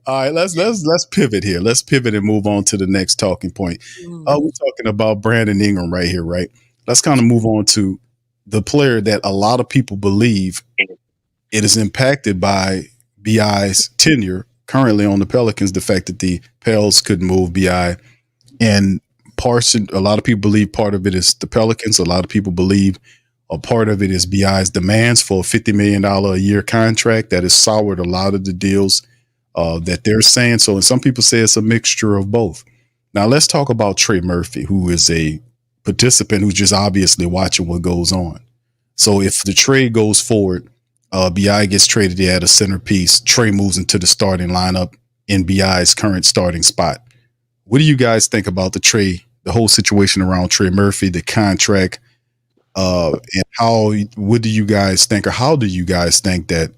All right, let's pivot here. Let's pivot and move on to the next talking point. We're talking about Brandon Ingram right here, right? Let's kind of move on to the player that a lot of people believe it is impacted by BI's tenure currently on the Pelicans. The fact that the Pels couldn't move BI, and a lot of people believe part of it is the Pelicans. A lot of people believe a part of it is BI's demands for a $50 million a year contract that has soured a lot of the deals that they're saying. So, and some people say it's a mixture of both. Now, let's talk about Trey Murphy, who is a participant who's just obviously watching what goes on. So, if the trade goes forward, BI gets traded at a centerpiece. Trey moves into the starting lineup in BI's current starting spot. What do you guys think about the whole situation around Trey Murphy, the contract, and what do you guys think, or how do you guys think that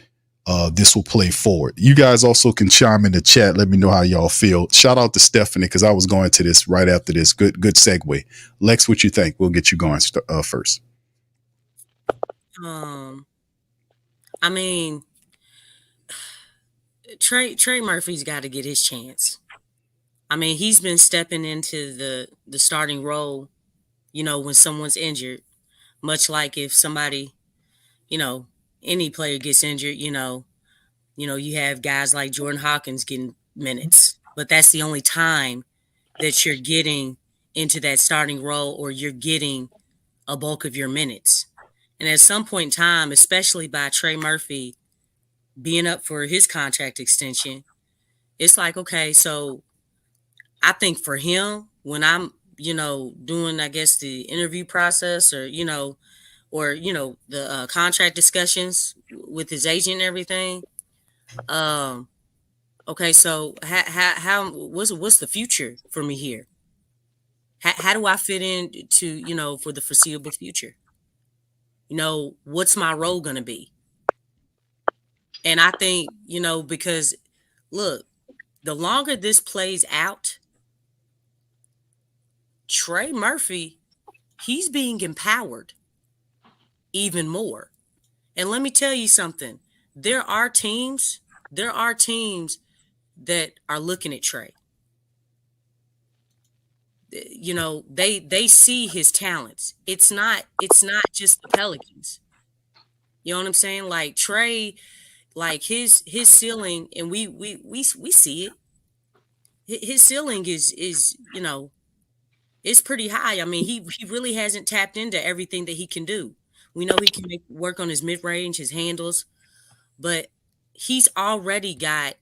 this will play forward? You guys also can chime in the chat. Let me know how y'all feel. Shout out to Stephanie, because I was going to this right after this. Good segue. Lex, what you think? We'll get you going first. I mean, Trey Murphy's got to get his chance. I mean, he's been stepping into the starting role, when someone's injured, much like if somebody, any player gets injured, you have guys like Jordan Hawkins getting minutes, but that's the only time that you're getting into that starting role, or you're getting a bulk of your minutes. And at some point in time, especially by Trey Murphy being up for his contract extension, it's like, okay, so I think for him, when I'm, doing, I guess, the interview process, or, the contract discussions with his agent and everything. Okay, so what's the future for me here? How do I fit in to, for the foreseeable future? What's my role going to be? And I think, because look, the longer this plays out, Trey Murphy, he's being empowered even more. And let me tell you something. There are teams that are looking at Trey. They see his talents. It's not just the Pelicans. You know what I'm saying? Like Trey, like his ceiling, and we see it. His ceiling is it's pretty high. I mean, he really hasn't tapped into everything that he can do. We know he can work on his mid range, his handles, but he's already got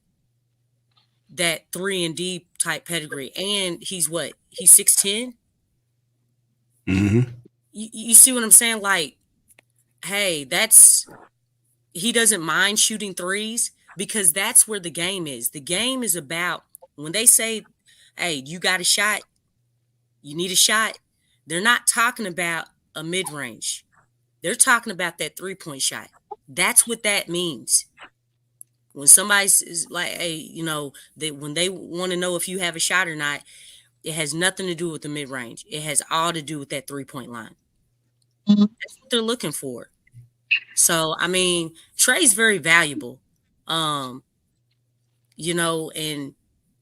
that 3-and-D type pedigree, and he's 6'10". Mm-hmm. You see what I'm saying? Like, hey, he doesn't mind shooting threes, because that's where the game is. The game is about, when they say, hey, you got a shot, you need a shot, they're not talking about a mid-range. They're talking about that 3-point shot. That's what that means. When somebody's like, hey, when they want to know if you have a shot or not, it has nothing to do with the mid-range. It has all to do with that 3-point line. Mm-hmm. That's what they're looking for. So, I mean, Trey's very valuable. And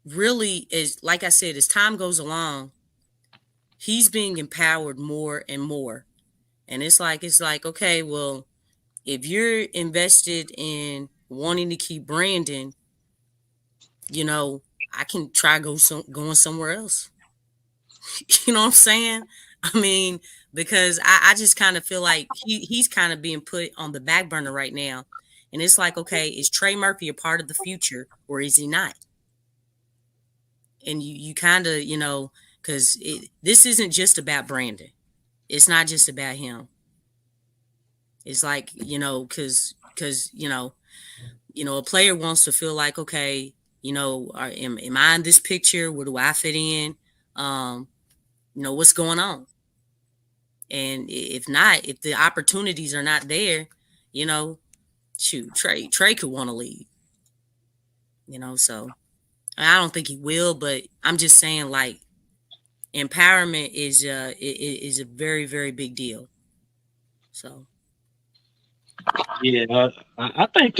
really, is like I said, as time goes along, he's being empowered more and more. And it's like, okay, well, if you're invested in wanting to keep Brandon, I can try going somewhere else. You know what I'm saying? I mean, because I just kind of feel like he's kind of being put on the back burner right now. And it's like, okay, is Trey Murphy a part of the future, or is he not? And you kind of, because this isn't just about Brandon. It's not just about him. It's like, because a player wants to feel like, okay, am I in this picture? Where do I fit in? What's going on? And if not, if the opportunities are not there, shoot, Trey could want to leave. So I don't think he will, but I'm just saying, like, empowerment is a very, very big deal. So. Yeah, I think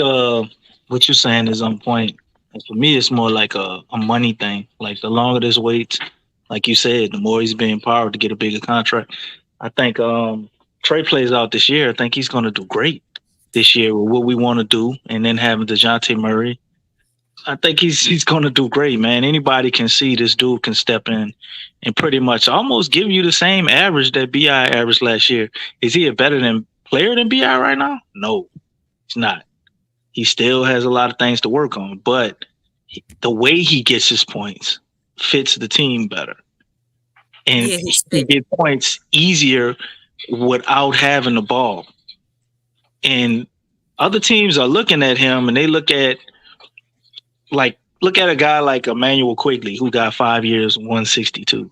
what you're saying is on point. And for me, it's more like a money thing. Like the longer this waits, like you said, the more he's being empowered to get a bigger contract. I think Trey plays out this year. I think he's going to do great this year with what we want to do, and then having DeJounte Murray. I think he's going to do great, man. Anybody can see this dude can step in and pretty much almost give you the same average that Bi averaged last year. Is he a better than player than Bi right now? No, he's not. He still has a lot of things to work on, but the way he gets his points fits the team better. And Yeah, he can get points easier without having the ball. And other teams are looking at him and they look at a guy like Emmanuel Quigley who got 5 years, 162.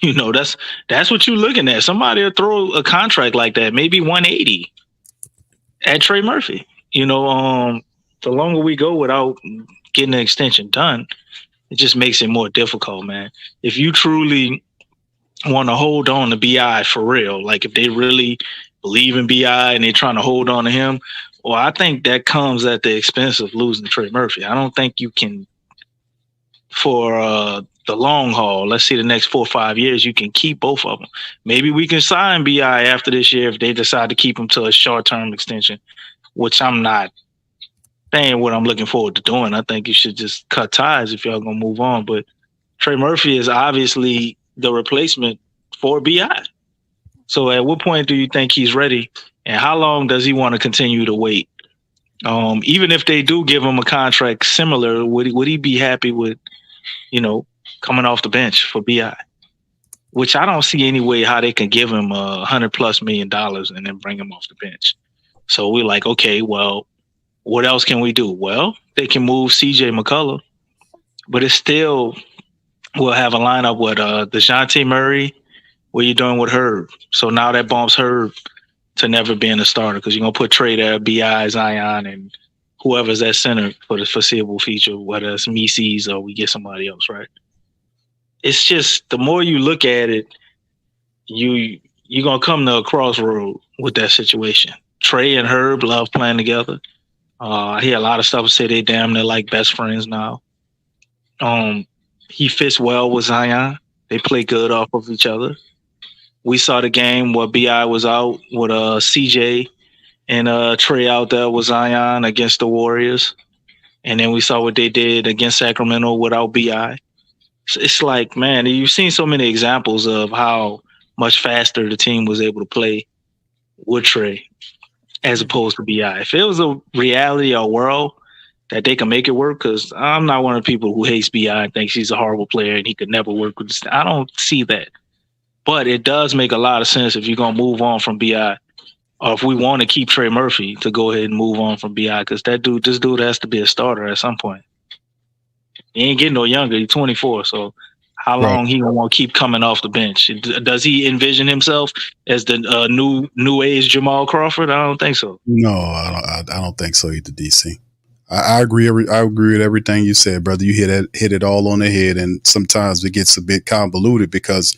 You know, that's what you're looking at. Somebody will throw a contract like that, maybe 180 at Trey Murphy. You know, the longer we go without getting an extension done, it just makes it more difficult, man. If you truly want to hold on to Bi for real, like if they really believe in Bi and they're trying to hold on to him, well, I think that comes at the expense of losing Trey Murphy. I don't think you can, for the long haul, let's see the next 4 or 5 years, you can keep both of them. Maybe we can sign Bi after this year if they decide to keep him to a short-term extension, which I'm not saying what I'm looking forward to doing. I think you should just cut ties if y'all gonna move on. But Trey Murphy is obviously the replacement for Bi. So at what point do you think he's ready? And how long does he want to continue to wait? Even if they do give him a contract similar, would he be happy with, you know, coming off the bench for Bi? Which I don't see any way how they can give him $100+ million and then bring him off the bench. So we're like, okay, well, what else can we do? Well, they can move CJ McCullough, but it still will have a lineup with DeJounte Murray. What you doing with Herb? So now that bumps Herb to never being a starter because you're going to put Trey there, Bi, Zion, and whoever's at center for the foreseeable future, whether it's Mises or we get somebody else, right? It's just the more you look at it, you're going to come to a crossroad with that situation. Trey and Herb love playing together. I hear a lot of stuff say they damn near like best friends now. He fits well with Zion. They play good off of each other. We saw the game where Bi was out with CJ and Trey out there with Zion against the Warriors. And then we saw what they did against Sacramento without Bi. It's like, man, you've seen so many examples of how much faster the team was able to play with Trey as opposed to Bi. If it was a reality or world that they can make it work, because I'm not one of the people who hates Bi and thinks he's a horrible player and he could never work with this. I don't see that. But it does make a lot of sense if you're going to move on from Bi, or if we want to keep Trey Murphy to go ahead and move on from Bi, because this dude has to be a starter at some point. He ain't getting no younger. He's 24, so how long he gonna want to keep coming off the bench? Does he envision himself as the new age Jamal Crawford? I don't think so. No, I don't think so either, DC. I agree. I agree with everything you said, brother. You hit it all on the head, and sometimes it gets a bit convoluted because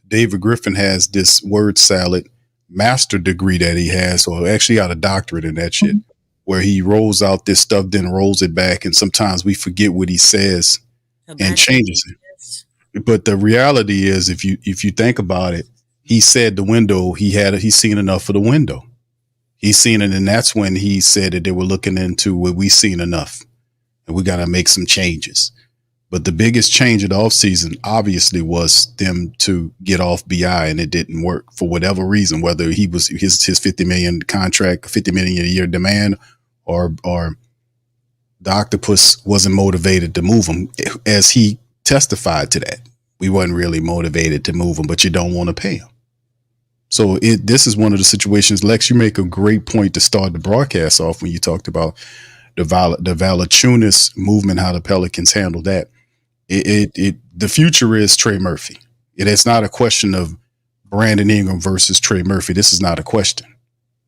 David Griffin has this word salad master degree that he has, or actually got a doctorate in that shit, where he rolls out this stuff, then rolls it back, and sometimes we forget what he says and changes it. But the reality is, if you think about it, he said the window he's seen enough of the window. He's seen it, and that's when he said that they were looking into what we've seen enough, and we got to make some changes. But the biggest change of the offseason obviously was them to get off Bi, and it didn't work for whatever reason, whether he was his $50 million contract, $50 million a year demand, or the Octopus wasn't motivated to move him, as he testified to that. We wasn't really motivated to move him, but you don't want to pay him. So this is one of the situations, Lex, you make a great point to start the broadcast off when you talked about the Valanciunas movement, how the Pelicans handle that. The future is Trey Murphy. It's not a question of Brandon Ingram versus Trey Murphy. This is not a question.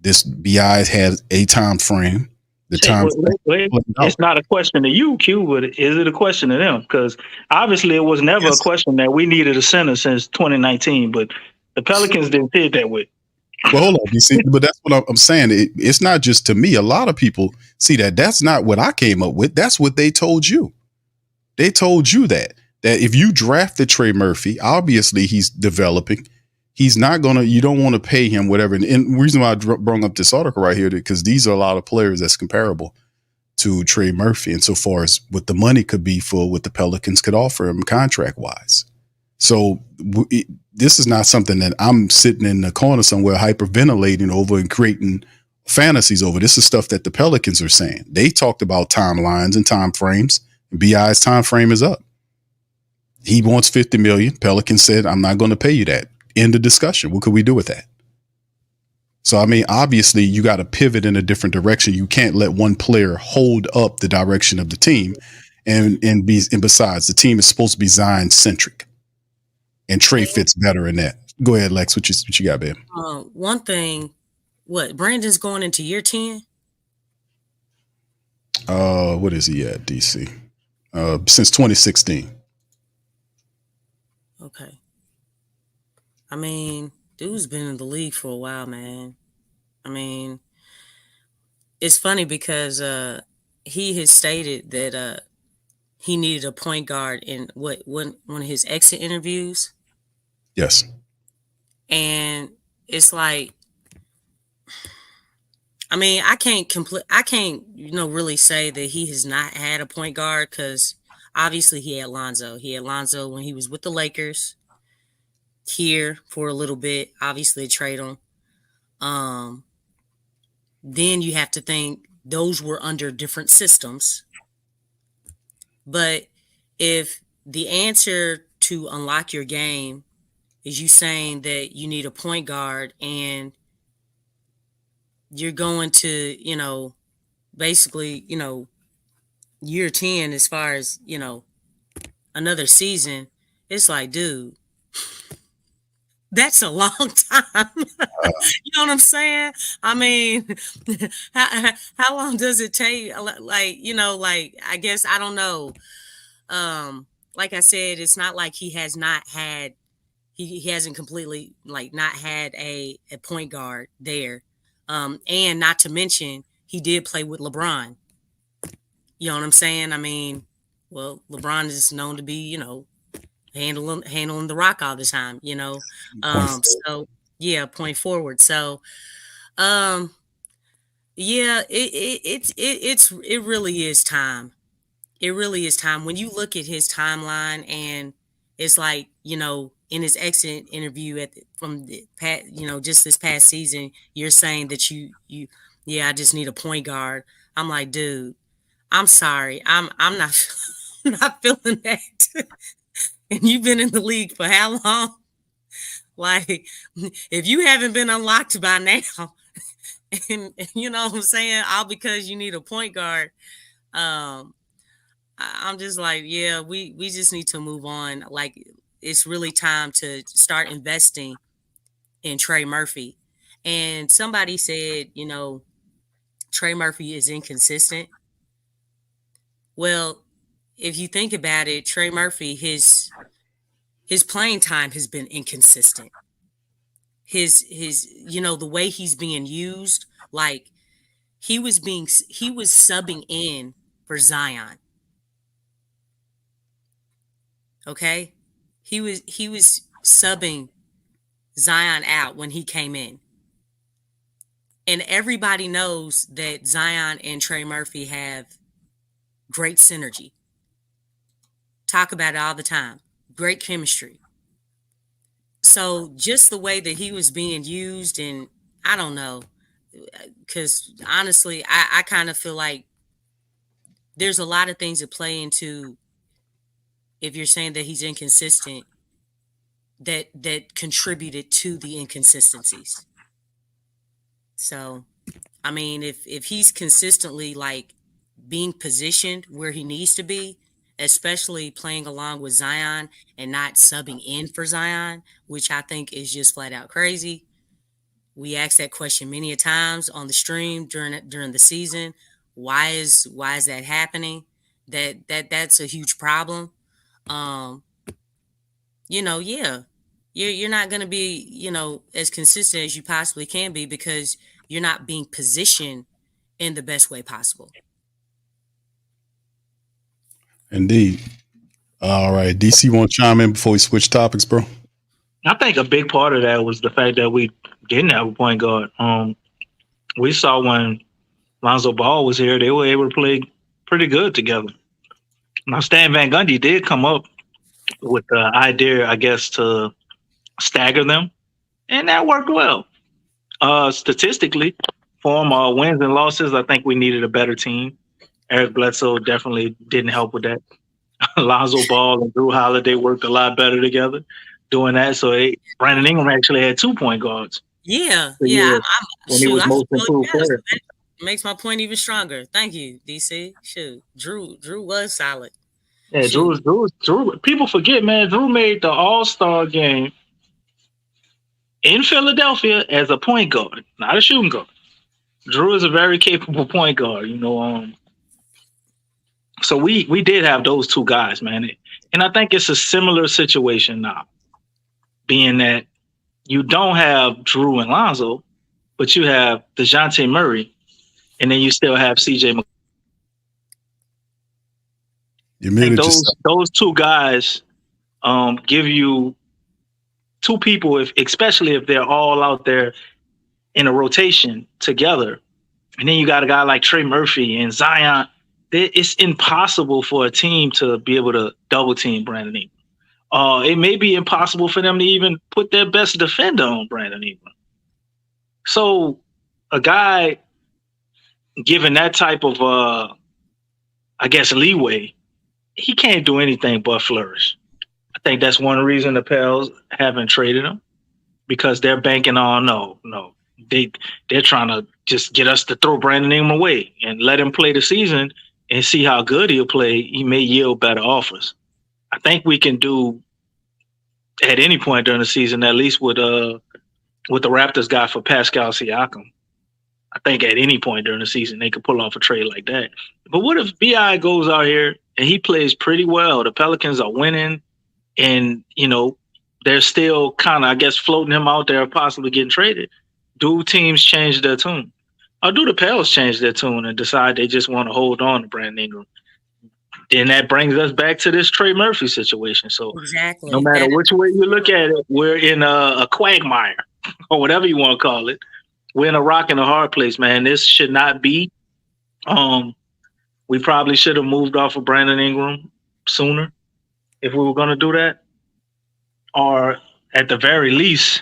This Bi has a time frame. It's not a question to you, Q, but is it a question to them? Because obviously it was never a question that we needed a center since 2019, but the Pelicans didn't fit that way. Well, hold on, BC, but that's what I'm saying. It's not just to me. A lot of people see that. That's not what I came up with. That's what they told you. They told you that if you drafted Trey Murphy, obviously he's developing. He's not gonna. You don't want to pay him whatever. And the reason why I brought up this article right here because these are a lot of players that's comparable to Trey Murphy, and so far as what the money could be for what the Pelicans could offer him contract wise. So this is not something that I'm sitting in the corner somewhere hyperventilating over and creating fantasies over. This is stuff that the Pelicans are saying. They talked about timelines and time frames. BI's time frame is up. He wants $50 million. Pelican said, "I'm not going to pay you that." End of discussion. What could we do with that? So, I mean, obviously, you got to pivot in a different direction. You can't let one player hold up the direction of the team. And besides, the team is supposed to be Zion centric. And Trey fits better in that. Go ahead, Lex. What you got, babe? One thing, Brandon's going into year 10? What is he at, DC? Since 2016. Okay. I mean, dude's been in the league for a while, man. I mean, it's funny because he has stated that he needed a point guard in one of his exit interviews. Yes. And it's like, I mean, I can't really say that he has not had a point guard because obviously he had Lonzo. He had Lonzo when he was with the Lakers here for a little bit. Obviously, trade him. Then you have to think those were under different systems. But if the answer to unlock your game is you saying that you need a point guard and you're going to, basically, year 10 as far as, another season, it's like, dude, that's a long time. You know what I'm saying? I mean, how long does it take? I guess, I don't know. Like I said, it's not like he has not had, he hasn't completely not had a point guard there. And not to mention, he did play with LeBron. You know what I'm saying? I mean, well, LeBron is known to be, handling the rock all the time, So yeah, point forward. So yeah, it really is time. It really is time. When you look at his timeline and it's like, in his exit interview just this past season, you're saying that I just need a point guard. I'm like, dude, I'm sorry. I'm not not feeling that. And you've been in the league for how long? Like, if you haven't been unlocked by now, and you know what I'm saying, all because you need a point guard, I'm just like, yeah, we just need to move on. Like, it's really time to start investing in Trey Murphy. And somebody said, Trey Murphy is inconsistent. Well, if you think about it, Trey Murphy, his playing time has been inconsistent. His the way he's being used, like he was subbing in for Zion. Okay? He was subbing Zion out when he came in. And everybody knows that Zion and Trey Murphy have great synergy. Talk about it all the time. Great chemistry. So just the way that he was being used, and I don't know, because honestly, I kind of feel like there's a lot of things that play into, if you're saying that he's inconsistent, that contributed to the inconsistencies. So, I mean, if he's consistently being positioned where he needs to be, especially playing along with Zion and not subbing in for Zion, which I think is just flat out crazy. We asked that question many a times on the stream during the season. Why is that happening? That's a huge problem. Yeah. you're not going to be, you know, as consistent as you possibly can be because you're not being positioned in the best way possible. Indeed. All right. DC want to chime in before we switch topics, bro? I think a big part of that was the fact that we didn't have a point guard. We saw when Lonzo Ball was here, they were able to play pretty good together. Now, Stan Van Gundy did come up with the idea, I guess, to stagger them, and that worked well. Statistically, for wins and losses, I think we needed a better team. Eric Bledsoe definitely didn't help with that. Lonzo Ball and Drew Holiday worked a lot better together doing that. So Brandon Ingram actually had 2 point guards. Yeah. When he was most improved player. That makes my point even stronger. Thank you, DC. Shoot, Drew was solid. Yeah, Drew. People forget, man. Drew made the All-Star game in Philadelphia as a point guard, not a shooting guard. Drew is a very capable point guard, you know. So we did have those 2 guys, man. And I think it's a similar situation now, being that you don't have Drew and Lonzo, but you have DeJounte Murray, and then you still have CJ McCollum. Those 2 guys give you 2 people, especially if they're all out there in a rotation together. And then you got a guy like Trey Murphy and Zion. It's impossible for a team to be able to double team Brandon Ingram. It may be impossible for them to even put their best defender on Brandon Ingram. So a guy given that type of, I guess, leeway, he can't do anything but flourish. I think that's one reason the Pels haven't traded him, because they're banking on no. They're trying to just get us to throw Brandon Ingram away and let him play the season and see how good he'll play. He may yield better offers. I think we can do at any point during the season, at least with the Raptors got for Pascal Siakam. I think at any point during the season they could pull off a trade like that. But what if BI goes out here and he plays pretty well? The Pelicans are winning, and you know they're still kind of, I guess, floating him out there, possibly getting traded. Do teams change their tune? Or do the Pels change their tune and decide they just want to hold on to Brandon Ingram? Then that brings us back to this Trey Murphy situation. So exactly, no matter which way you look at it, we're in a quagmire or whatever you want to call it. We're in a rock and a hard place, man. This should not be. We probably should have moved off of Brandon Ingram sooner if we were going to do that. Or at the very least,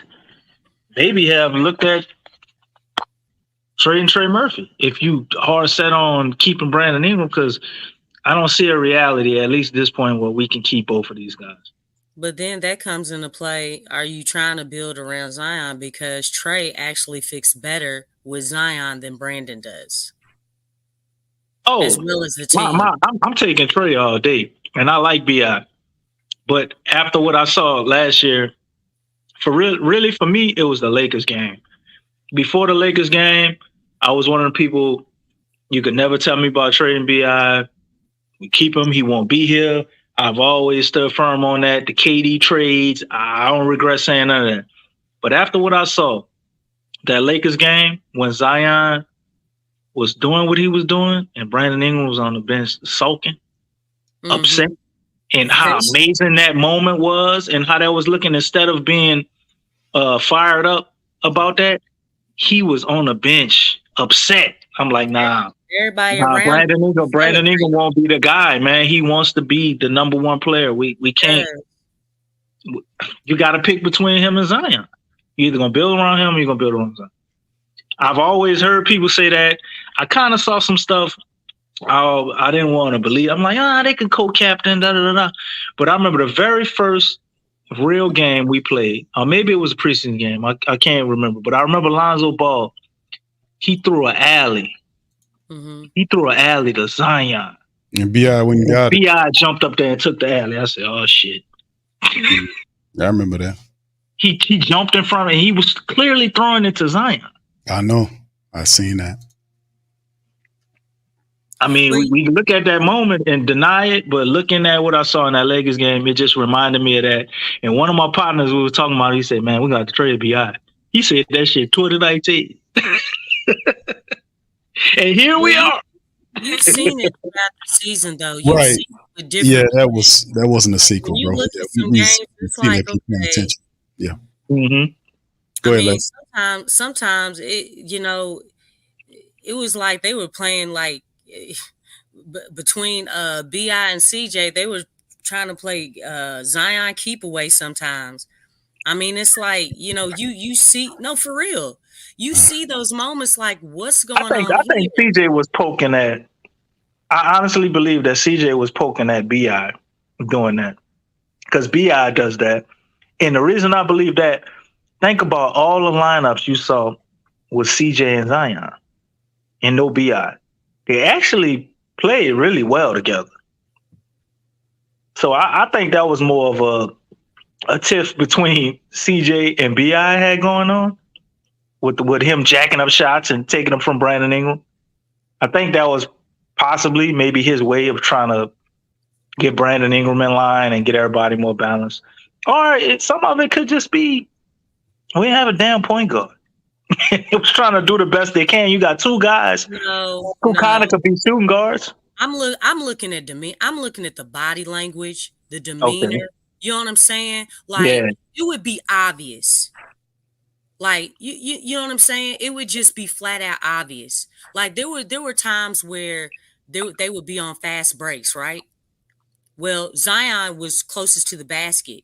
maybe have looked at trading Trey Murphy if you are set on keeping Brandon Ingram, because I don't see a reality, at least at this point, where we can keep both of these guys. But then that comes into play. Are you trying to build around Zion? Because Trey actually fits better with Zion than Brandon does. Oh, as well as the team. I'm taking Trey all day, and I like BI. But after what I saw last year, for me, it was the Lakers game. Before the Lakers game, I was one of the people, you could never tell me about trading BI. We keep him, he won't be here. I've always stood firm on that. The KD trades, I don't regret saying none of that. But after what I saw, that Lakers game, when Zion was doing what he was doing and Brandon Ingram was on the bench sulking, upset, and how amazing that moment was and how that was looking, instead of being fired up about that, he was on the bench upset. I'm like, nah. Everybody around Brandon Ingram won't be the guy, man. He wants to be the number one player. We can't. Yeah. You got to pick between him and Zion. You're either going to build around him or you're going to build around Zion. I've always heard people say that. I kind of saw some stuff I didn't want to believe. I'm like, they can co-captain, da-da-da-da. But I remember the very first real game we played, or maybe it was a preseason game. I can't remember. But I remember Lonzo Ball, he threw an alley. He threw an alley to Zion. And B.I. when you got B.I. jumped up there and took the alley. I said, oh, shit. I remember that. He jumped in front of him. He was clearly throwing it to Zion. I know. I seen that. I mean, we look at that moment and deny it, but looking at what I saw in that Lakers game, it just reminded me of that. And one of my partners we were talking about, he said, "Man, we got to trade BI." He said that shit 2019. And here we are. You've seen it throughout the season, though. You've right. Seen the different. Yeah, that wasn't a sequel, when you bro. look at some games, it's like, okay. Yeah. Mm-hmm. Go ahead, Les. Sometimes it, it was like they were playing like between BI and CJ, they were trying to play Zion keep away sometimes. I mean, it's like, you see, no, for real. You see those moments like, what's going on? I think CJ was poking at, I honestly believe that CJ was poking at BI doing that. Because BI does that. And the reason I believe that, think about all the lineups you saw with CJ and Zion and no BI. They actually played really well together. So I think that was more of a tiff between CJ and BI had going on with him jacking up shots and taking them from Brandon Ingram. I think that was possibly maybe his way of trying to get Brandon Ingram in line and get everybody more balanced. Or some of it could just be we didn't have a damn point guard. It was trying to do the best they can. You got two guys who kind of could be shooting guards. I'm looking at I'm looking at the body language, the demeanor. Okay. You know what I'm saying? Like it would be obvious. Like you know what I'm saying? It would just be flat out obvious. Like there were times where they would be on fast breaks, right? Well, Zion was closest to the basket.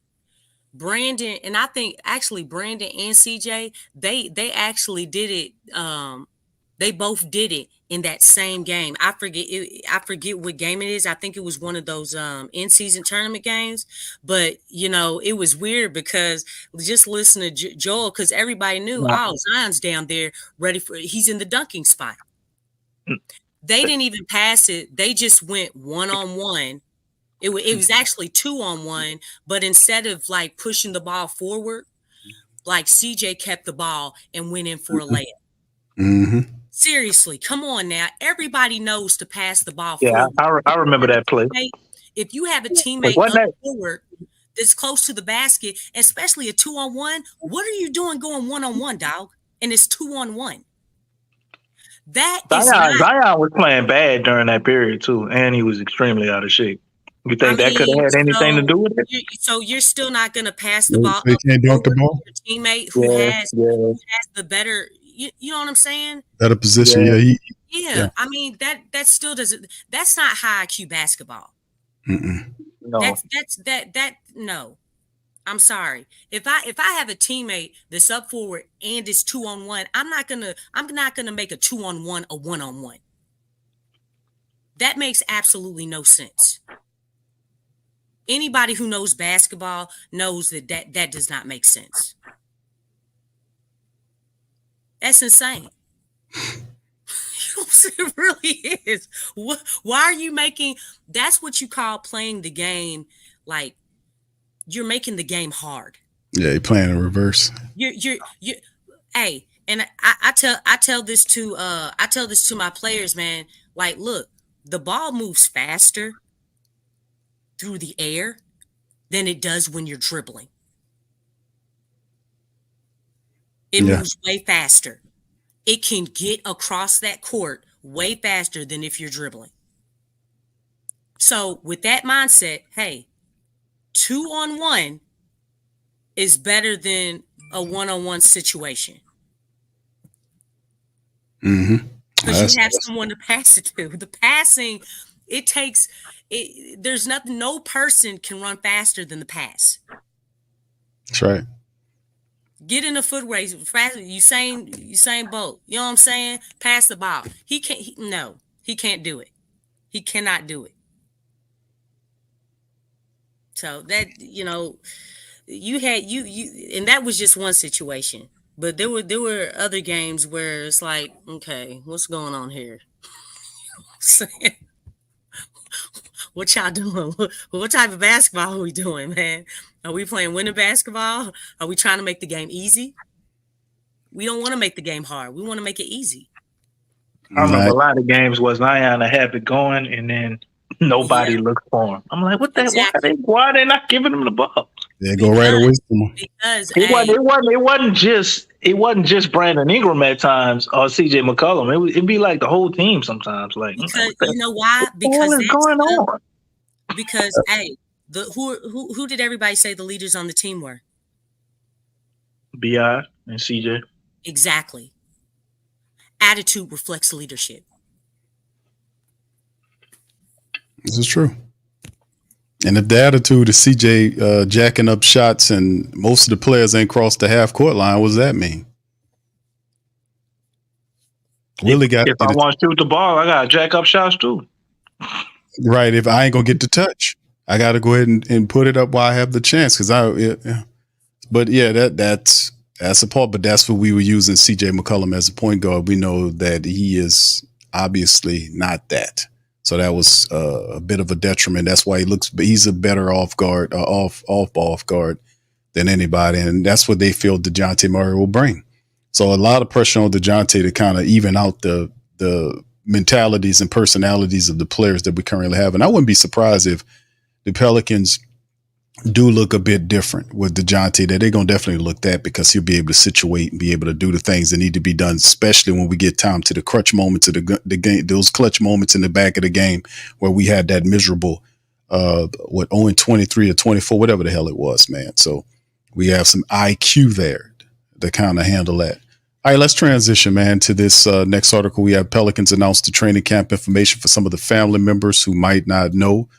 Brandon, and I think actually Brandon and CJ, they actually did it. They both did it in that same game. I forget what game it is. I think it was one of those in-season tournament games. But it was weird because just listen to Joel, because everybody knew, Zion's down there he's in the dunking spot. They didn't even pass it. They just went one-on-one. It was actually 2-on-1, but instead of like pushing the ball forward, like CJ kept the ball and went in for a layup. Mm-hmm. Seriously, come on now. Everybody knows to pass the ball forward. I remember that play. If you have a teammate up forward that's close to the basket, especially a 2-on-1, what are you doing going 1-on-1, dog? And it's 2-on-1. Zion was playing bad during that period too, and he was extremely out of shape. You think that could have had anything to do with it? So you're still not going to pass the ball. They can't dunk the ball. Your teammate who has the better, you know what I'm saying? Better position, yeah. I mean that still doesn't. That's not high IQ basketball. Mm-mm. No. No. I'm sorry. If I have a teammate that's up forward and it's 2-on-1, I'm not gonna make a 2-on-1 a 1-on-1. That makes absolutely no sense. Anybody who knows basketball knows that does not make sense. That's insane. It really is. Why are you making? That's what you call playing the game. Like you're making the game hard. Yeah, you're playing in reverse. You. Hey, and I tell this to my players, man. Like, look, the ball moves faster through the air than it does when you're dribbling. It moves way faster. It can get across that court way faster than if you're dribbling. So with that mindset, hey, 2-on-1 is better than a 1-on-1 situation. Mm-hmm. Because you have someone to pass it to. The passing, there's nothing, no person can run faster than the pass. That's right. Get in the foot race, Usain Bolt. You know what I'm saying? Pass the ball. He can't do it. He cannot do it. So that, you had and that was just one situation. But there were other games where it's like, okay, what's going on here? Saying, what y'all doing? What type of basketball are we doing, man? Are we playing winning basketball? Are we trying to make the game easy? We don't want to make the game hard. We want to make it easy. I remember a lot of games was Zion to have it going, and then nobody looked for him. I'm like, what the exactly. why are they not giving him the ball? They go right away from him. Because it wasn't just Brandon Ingram at times or CJ McCollum. It'd be like the whole team sometimes. Like, because you know why? Because Because what's going on? Because who did everybody say the leaders on the team were? BI and CJ. Exactly. Attitude reflects leadership. This is true. And if the attitude is CJ jacking up shots and most of the players ain't crossed the half court line, what does that mean? If I want to shoot the ball, I gotta jack up shots too. Right. If I ain't gonna get the touch, I gotta go ahead and put it up while I have the chance. But that's a part. But that's what we were using CJ McCollum as a point guard. We know that he is obviously not that. So that was a bit of a detriment. That's why he's a better off ball guard than anybody. And that's what they feel DeJounte Murray will bring. So a lot of pressure on DeJounte to kind of even out the mentalities and personalities of the players that we currently have. And I wouldn't be surprised if the Pelicans do look a bit different with DeJounte, that they're going to definitely look that, because he'll be able to situate and be able to do the things that need to be done, especially when we get time to the clutch moments of the game, those clutch moments in the back of the game where we had that miserable, 0-23 or 24, whatever the hell it was, man. So we have some IQ there to kind of handle that. All right, let's transition, man, to this next article. We have Pelicans announced the training camp information for some of the family members who might not know.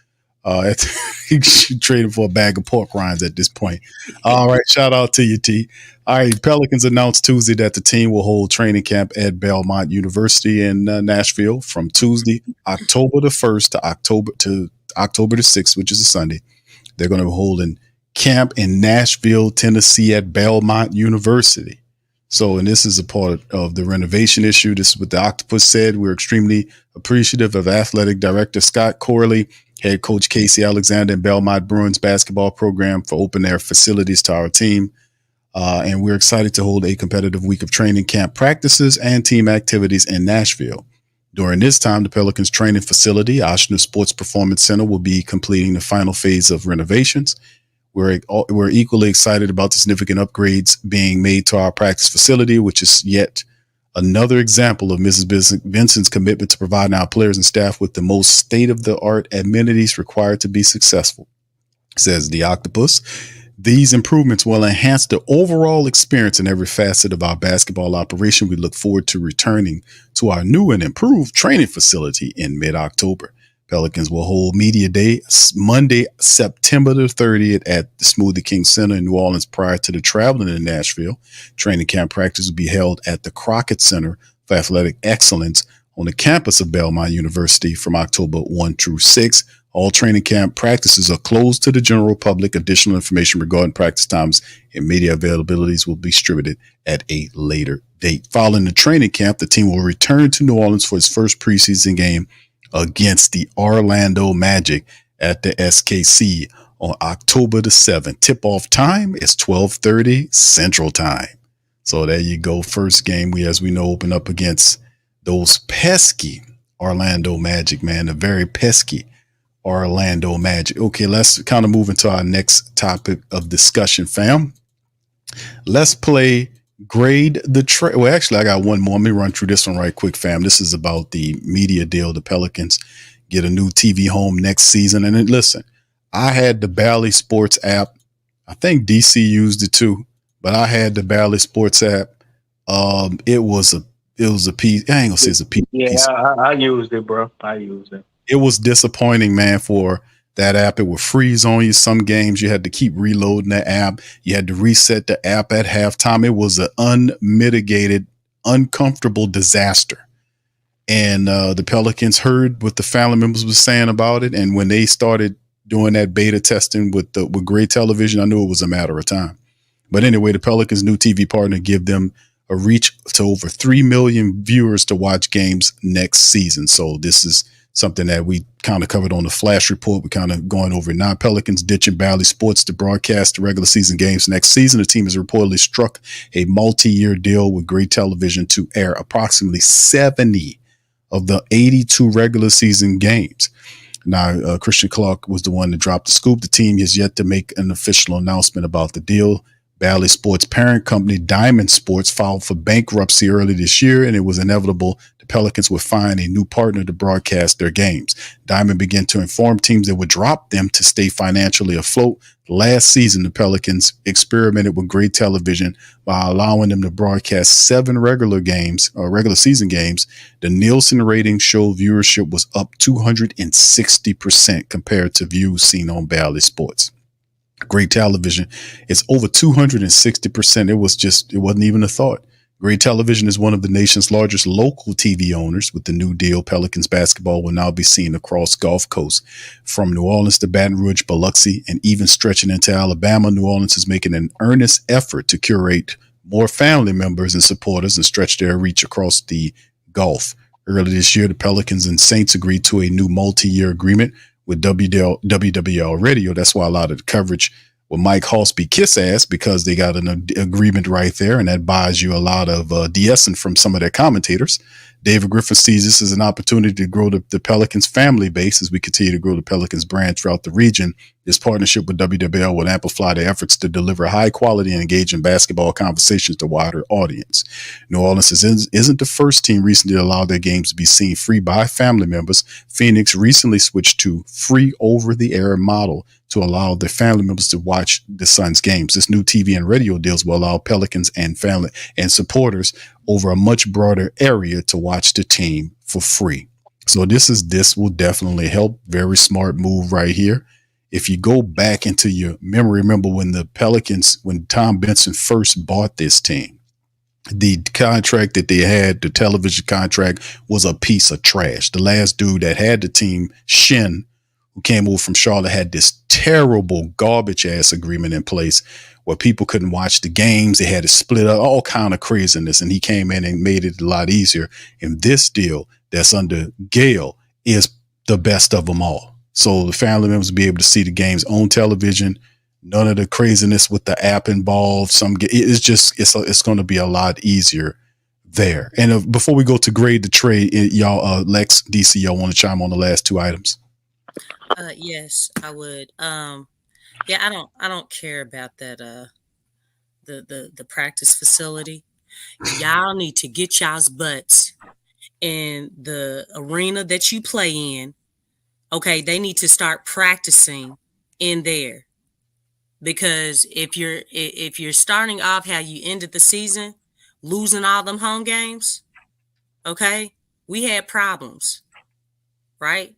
He traded for a bag of pork rinds at this point. All right, shout out to you, T. All right, Pelicans announced Tuesday that the team will hold training camp at Belmont University in Nashville from Tuesday, October the 1st to October the 6th, which is a Sunday. They're going to be holding camp in Nashville, Tennessee at Belmont University. So, and this is a part of the renovation issue. This is what the Octopus said. We're extremely appreciative of Athletic Director Scott Corley, Head Coach Casey Alexander, and Belmont Bruins basketball program for opening their facilities to our team. And we're excited to hold a competitive week of training camp practices and team activities in Nashville. During this time, the Pelicans training facility, Oshner Sports Performance Center, will be completing the final phase of renovations. We're equally excited about the significant upgrades being made to our practice facility, which is yet another example of Mrs. Benson's commitment to providing our players and staff with the most state-of-the-art amenities required to be successful, says the Octopus. These improvements will enhance the overall experience in every facet of our basketball operation. We look forward to returning to our new and improved training facility in mid-October. Pelicans will hold Media Day Monday, September the 30th at the Smoothie King Center in New Orleans prior to the traveling in Nashville. Training camp practice will be held at the Crockett Center for Athletic Excellence on the campus of Belmont University from October 1 through 6. All training camp practices are closed to the general public. Additional information regarding practice times and media availabilities will be distributed at a later date. Following the training camp, the team will return to New Orleans for its first preseason game against the Orlando Magic at the SKC on October the 7th. Tip-off time is 12:30 Central Time. So there you go. First game, as we know, open up against those pesky Orlando Magic, man. The very pesky Orlando Magic. Okay, let's kind of move into our next topic of discussion, fam. Let's play Grade the Trade. Well, actually, I got one more. Let me run through this one right quick, fam. This is about the media deal. The Pelicans get a new TV home next season. And listen, I had the Bally Sports app. I think DC used it too, but I had the Bally Sports app. It was a piece. I ain't gonna say it's a piece. Yeah, I used it, bro. I used it. It was disappointing, man, for that app. It would freeze on you. Some games you had to keep reloading the app. You had to reset the app at halftime. It was an unmitigated, uncomfortable disaster. And the Pelicans heard what the family members were saying about it. And when they started doing that beta testing with Gray Television, I knew it was a matter of time. But anyway, the Pelicans' new TV partner give them a reach to over 3 million viewers to watch games next season. So this is something that we kind of covered on the Flash Report. We're kind of going over it now. Pelicans ditching Bally Sports to broadcast the regular season games next season. The team has reportedly struck a multi-year deal with Gray Television to air approximately 70 of the 82 regular season games. Now, Christian Clark was the one that dropped the scoop. The team has yet to make an official announcement about the deal. Bally Sports' parent company, Diamond Sports, filed for bankruptcy early this year, and it was inevitable the Pelicans would find a new partner to broadcast their games. Diamond began to inform teams that would drop them to stay financially afloat. Last season, the Pelicans experimented with Gray Television by allowing them to broadcast 7 regular season games. The Nielsen rating showed viewership was up 260% compared to views seen on Bally Sports. Gray Television is over 260%. It wasn't even a thought. Gray Television is one of the nation's largest local TV owners. With the new deal, Pelicans basketball will now be seen across Gulf Coast. From New Orleans to Baton Rouge, Biloxi, and even stretching into Alabama, New Orleans is making an earnest effort to curate more family members and supporters and stretch their reach across the Gulf. Earlier this year, the Pelicans and Saints agreed to a new multi-year agreement with WWL Radio. That's why a lot of the coverage with Mike Hosby kiss ass, because they got an agreement right there, and that buys you a lot of de-essing from some of their commentators. David Griffin sees this as an opportunity to grow the Pelicans family base as we continue to grow the Pelicans brand throughout the region. This partnership with WWL will amplify their efforts to deliver high quality and engaging basketball conversations to a wider audience. New Orleans isn't the first team recently to allow their games to be seen free by family members. Phoenix recently switched to free over-the-air model to allow their family members to watch the Suns games. This new TV and radio deals will allow Pelicans and family and supporters over a much broader area to watch the team for free. So this will definitely help. Very smart move right here. If you go back into your memory, remember when the Pelicans, when Tom Benson first bought this team, the contract that they had, the television contract, was a piece of trash. The last dude that had the team, Shin, who came over from Charlotte, had this terrible garbage ass agreement in place where people couldn't watch the games. They had to split up, all kind of craziness. And he came in and made it a lot easier. And this deal that's under Gale is the best of them all. So the family members will be able to see the games on television. None of the craziness with the app involved. It's going to be a lot easier there. And before we go to grade the trade, y'all, Lex, DC, y'all want to chime on the last 2 items? Yes, I would. Yeah, I don't care about that. The practice facility. Y'all need to get y'all's butts in the arena that you play in. Okay, they need to start practicing in there, because if you're starting off how you ended the season, losing all them home games, okay, we had problems, right?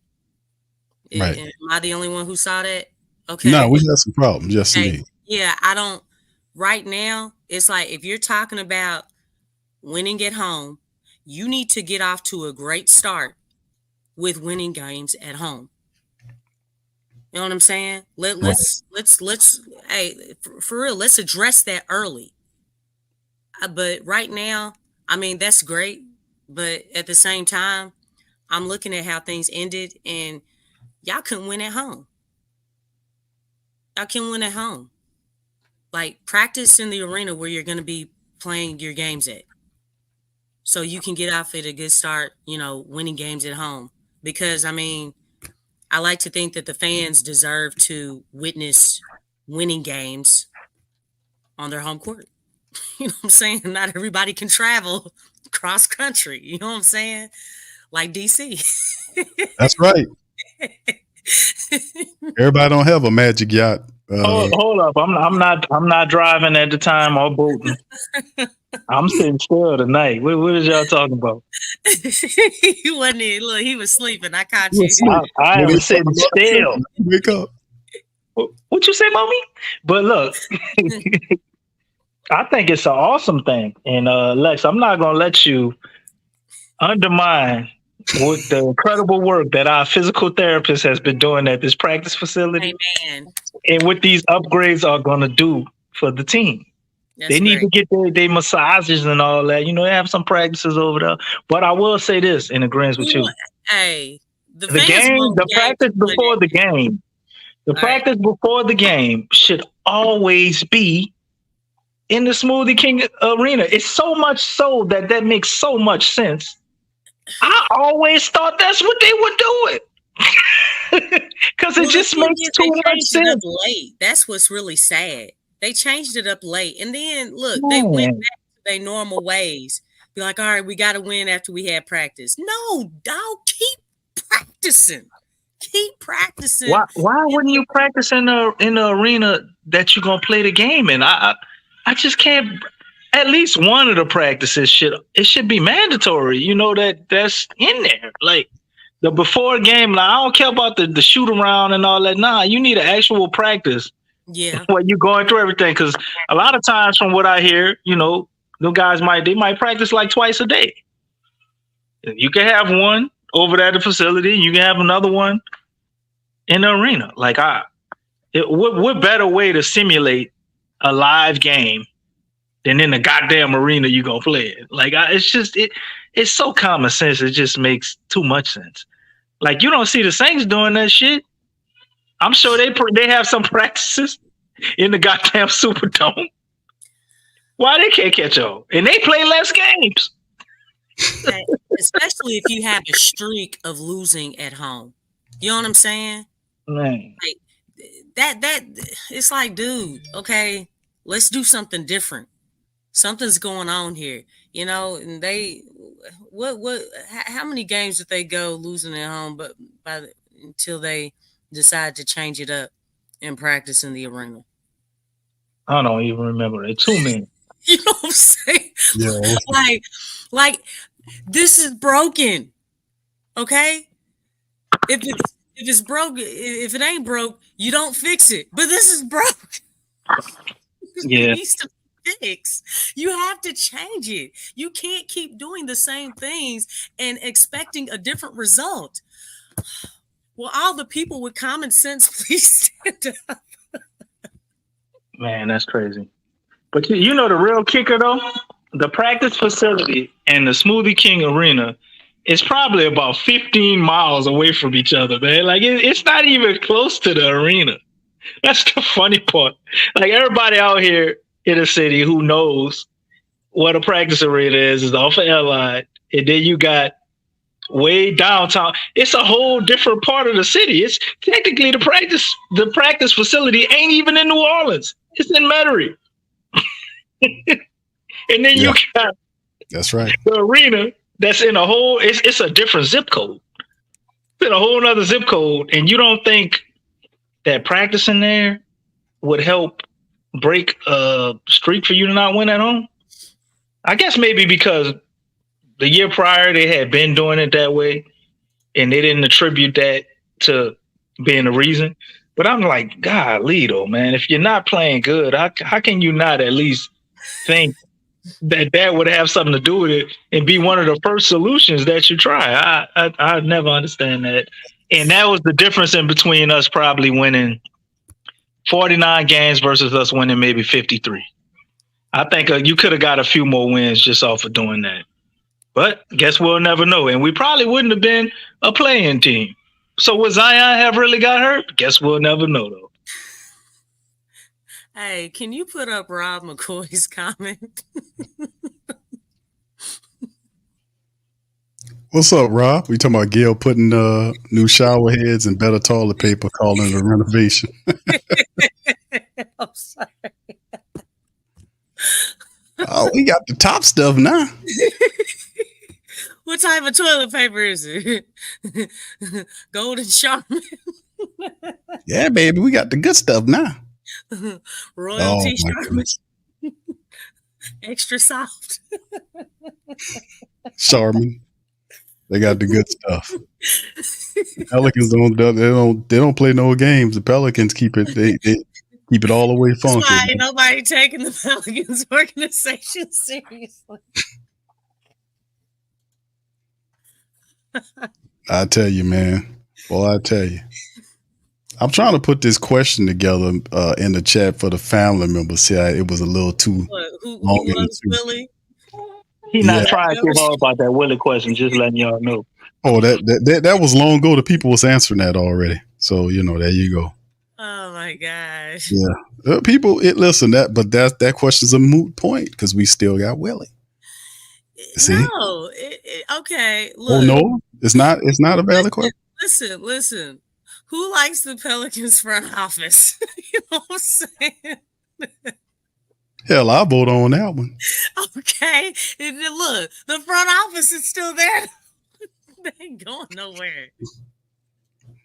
Right. Am I the only one who saw that? Okay. No, we had some problems. Yes, Okay. indeed. Yeah, I don't. Right now, it's like if you're talking about winning at home, you need to get off to a great start with winning games at home. You know what I'm saying? Let's hey, for real, let's address that early. But right now, I mean, that's great. But at the same time, I'm looking at how things ended, and y'all couldn't win at home. Y'all can win at home. Like, practice in the arena where you're going to be playing your games at, so you can get off at a good start, winning games at home. Because, I mean, I like to think that the fans deserve to witness winning games on their home court. You know what I'm saying? Not everybody can travel cross country. You know what I'm saying? Like DC. That's right. Everybody don't have a magic yacht. Hold up. I'm not driving at the time or boating. I'm sitting still tonight. What is y'all talking about? He wasn't in. Look, he was sleeping. I caught you. I am sitting still. Wake up. What you say, mommy? But look, I think it's an awesome thing. And Lex, I'm not gonna let you undermine with the incredible work that our physical therapist has been doing at this practice facility. Amen. And what these upgrades are going to do for the team. That's they need great. to get their massages and all that. They have some practices over there. But I will say this in agreement with you. Hey, the practice before the game. The practice before the game should always be in the Smoothie King arena. It's so much so that makes so much sense I always thought that's what they were doing. Because it just makes too much sense. It up late. That's what's really sad. They changed it up late. And then, look, they went back to their normal ways. Be like, all right, we got to win after we had practice. No, dog, keep practicing. Keep practicing. Why wouldn't you practice in the arena that you're going to play the game in? I just can't. At least one of the practices should be mandatory. You know, that's in there. Like, the before game, like, I don't care about the shoot around and all that. Nah, you need an actual practice. Yeah. When you're going through everything. Because a lot of times from what I hear, you know, the guys might practice like twice a day. You can have one over at the facility. You can have another one in the arena. Like, what better way to simulate a live game than in the goddamn arena you gonna play it? Like, it's so common sense. It just makes too much sense. Like, you don't see the Saints doing that shit. I'm sure they have some practices in the goddamn Superdome. Why they can't catch on? And they play less games. Especially if you have a streak of losing at home. You know what I'm saying? Man. Like, that it's like, dude, okay, let's do something different. Something's going on here, you know. And how many games did they go losing at home, but until they decide to change it up and practice in the arena? I don't even remember it. Too many. You know what I'm saying? Yeah. like this is broken. Okay, if it's broke, if it ain't broke, you don't fix it. But this is broke. Yeah. It needs to fix. You have to change it. You can't keep doing the same things and expecting a different result. Well, all the people with common sense, please stand up. Man, that's crazy. But you know the real kicker, though? The practice facility and the Smoothie King Arena is probably about 15 miles away from each other, man. Like, it's not even close to the arena. That's the funny part. Like, everybody out here in the city who knows what a practice arena is off of Airline, and then you got way downtown. It's a whole different part of the city. It's technically the practice facility ain't even in New Orleans. It's in Metairie. And then you got that's right, the arena that's in a whole. It's a different zip code. It's in a whole other zip code, and you don't think that practicing there would help break a streak for you to not win at home? I guess maybe because the year prior they had been doing it that way, and they didn't attribute that to being the reason. But I'm like, golly, though, man, if you're not playing good, how can you not at least think that would have something to do with it and be one of the first solutions that you try? I never understand that. And that was the difference in between us probably winning 49 games versus us winning maybe 53. I think you could have got a few more wins just off of doing that. But guess we'll never know. And we probably wouldn't have been a playing team. So would Zion have really got hurt? Guess we'll never know, though. Hey, can you put up Rob McCoy's comment? What's up, Rob? We talking about Gail putting new shower heads and better toilet paper, calling it a renovation. I'm sorry. Oh, we got the top stuff now. What type of toilet paper is it? Golden Charmin? Yeah, baby, we got the good stuff now. Royalty Charmin. Extra soft. Charmin. They got the good stuff. The Pelicans don't play no games. The Pelicans keep it they keep it all the way funky. That's why ain't nobody taking the Pelicans organization seriously. I tell you, man. Well, I tell you. I'm trying to put this question together in the chat for the family members. See, it was a little too long. Who loves Willie? He's not trying too hard about that Willie question, just letting y'all know. Oh, that was long ago. The people was answering that already. So, there you go. Oh my gosh. Yeah. People, listen, that question's a moot point because we still got Willie. See? No. Okay. Oh Look. no, it's not a valid question. Listen. Who likes the Pelicans front office? You know what I'm saying? Hell, I'll vote on that one. Okay. And then look, the front office is still there. They ain't going nowhere.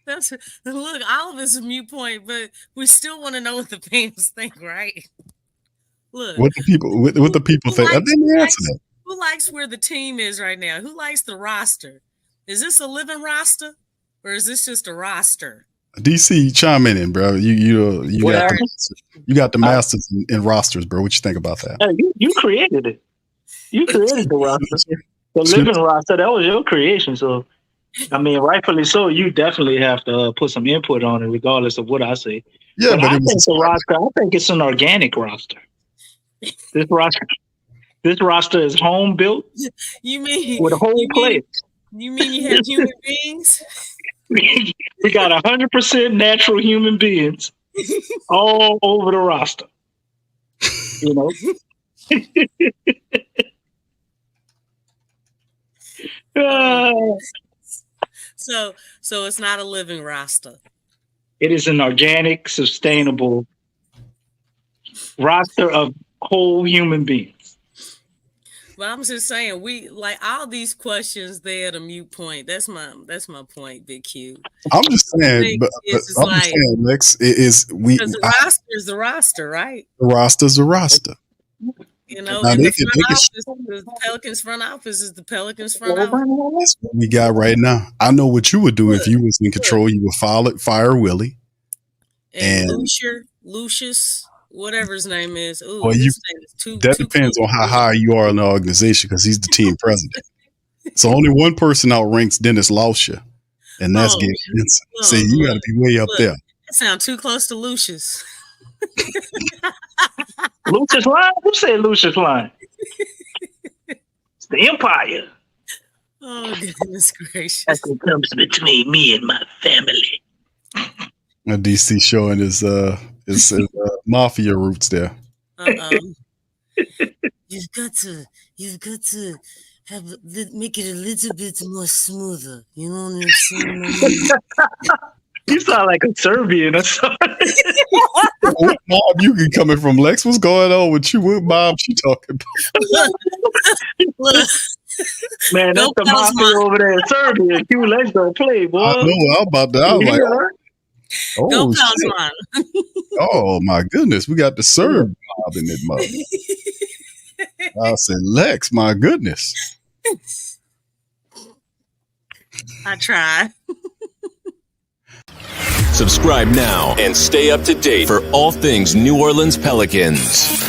Look, all of it's a mute point, but we still want to know what the fans think, right? Look, what the people think. I didn't answer that. Who likes where the team is right now? Who likes the roster? Is this a living roster, or is this just a roster? DC, chime in, bro. You got the masters in rosters, bro. What you think about that? Hey, you created it. You created the roster, the living roster. That was your creation. So, I mean, rightfully so. You definitely have to put some input on it, regardless of what I say. Yeah, but I think the roster. I think it's an organic roster. This roster is home built. You mean with whole players? You mean you have human beings? We got 100% natural human beings all over the roster. You know. So it's not a living roster. It is an organic, sustainable roster of whole human beings. But I'm just saying, we like all these questions. They're at a mute point. That's my point, Big Q. I'm just saying, Lex, because the roster is the roster, right? The roster's the roster. You know, and the Pelicans front office is the Pelicans front office. That's what we got right now. I know what you would do if you was in control. You would fire Willie and Lucius. Whatever his name is. Ooh, well, that depends on how high you are in the organization because he's the team president. So only one person outranks Dennis Lauscher, and that's Gabe Vincent. So you got to be way up there. That sounds too close to Lucius. Lucius line? Who said Lucius line? It's the Empire. Oh, goodness gracious. That's what comes between me and my family. DC showing his mafia roots there. You've got to make it a little bit more smoother. You know what I'm saying? You sound like a Serbian or something. What mob you can coming from, Lex? What's going on with you? What mob she talking about? Look. Man, that's the mafia over there in Serbia. Q Lex don't play, boy. I know. How about that? I was like, oh, shit. Oh my goodness, we got the Serb mob in that mother. I said, Lex, my goodness. I tried. Subscribe now and stay up to date for all things New Orleans Pelicans.